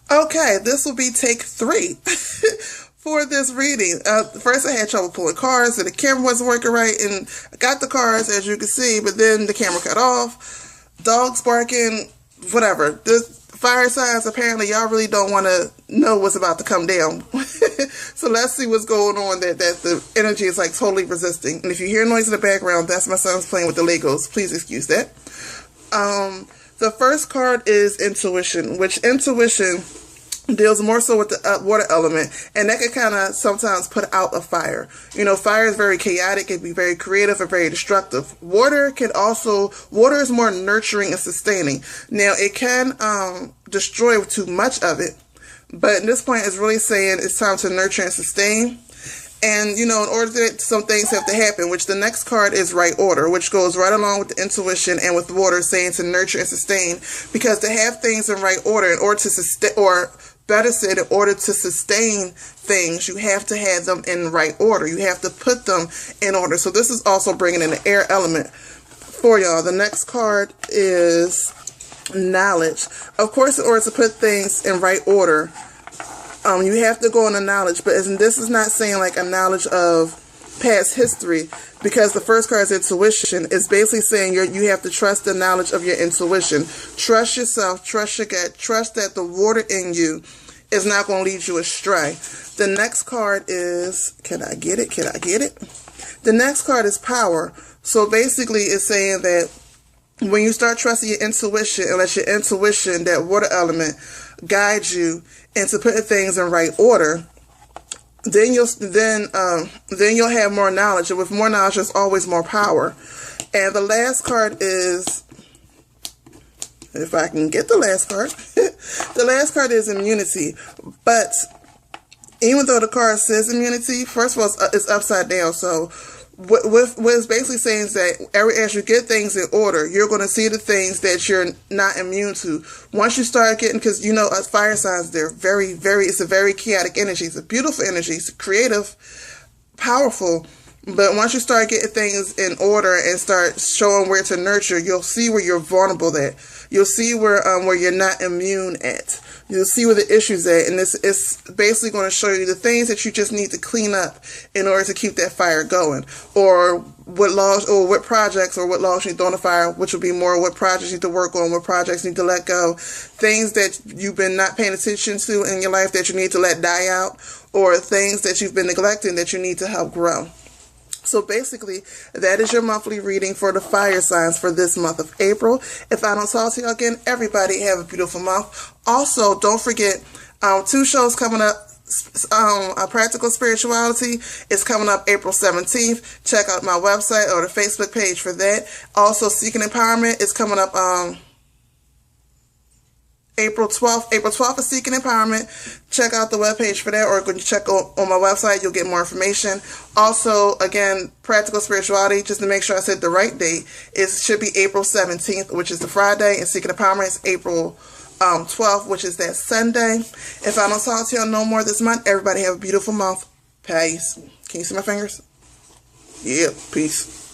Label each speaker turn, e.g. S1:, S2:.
S1: Okay, this will be take 3 for this reading. First I had trouble pulling cards and the camera wasn't working right, and I got the cards as you can see, but then the camera cut off. Dogs barking, whatever. This fire signs, apparently y'all really don't want to know what's about to come down. So let's see what's going on that the energy is like totally resisting. And if you hear noise in the background, that's my son's playing with the Legos. Please excuse that. The first card is intuition, which intuition deals more so with the water element, and that can kind of sometimes put out a fire. You know, fire is very chaotic, it can be very creative or very destructive. Water is more nurturing and sustaining. Now, it can destroy too much of it, but at this point, it's really saying it's time to nurture and sustain. And, you know, in order that some things have to happen, which the next card is right order, which goes right along with the intuition and with water, saying to nurture and sustain, because to have things in right order, in order to sustain, or better said, in order to sustain things, you have to have them in right order. You have to put them in order. So this is also bringing in the air element for y'all. The next card is knowledge. Of course, in order to put things in right order, you have to go on a knowledge, but this is not saying like a knowledge of past history, because the first card is intuition. It's basically saying you have to trust the knowledge of your intuition. Trust yourself, trust your gut, trust that the water in you is not going to lead you astray. The next card is, can I get it? The next card is power. So basically it's saying that when you start trusting your intuition and let your intuition, that water element, guide you into putting things in right order, then you'll have more knowledge, and with more knowledge, there's always more power. And the last card is, if I can get the last card, the last card is immunity. But even though the card says immunity, first of all, it's upside down. So what it's basically saying is that as you get things in order, you're going to see the things that you're not immune to. Once you start getting, because you know, us fire signs, they're it's a very chaotic energy. It's a beautiful energy. It's creative, powerful. But once you start getting things in order and start showing where to nurture, you'll see where you're vulnerable at. You'll see where you're not immune at. You'll see where the issue's at, and it's basically going to show you the things that you just need to clean up in order to keep that fire going, or what laws or what projects or what laws you need to throw on the fire, which will be more what projects you need to work on, what projects you need to let go, things that you've been not paying attention to in your life that you need to let die out, or things that you've been neglecting that you need to help grow. So basically, that is your monthly reading for the fire signs for this month of April. If I don't talk to you again, everybody have a beautiful month. Also, don't forget, 2 shows coming up. Practical Spirituality is coming up April 17th. Check out my website or the Facebook page for that. Also, Seeking Empowerment is coming up April 12th. April 12th is Seeking Empowerment. Check out the webpage for that, or go check on my website. You'll get more information. Also, again, Practical Spirituality, just to make sure I said the right date, it should be April 17th, which is the Friday, and Seeking Empowerment is April 12th, which is that Sunday. If I don't talk to you no more this month, everybody have a beautiful month. Peace. Can you see my fingers? Yeah, peace.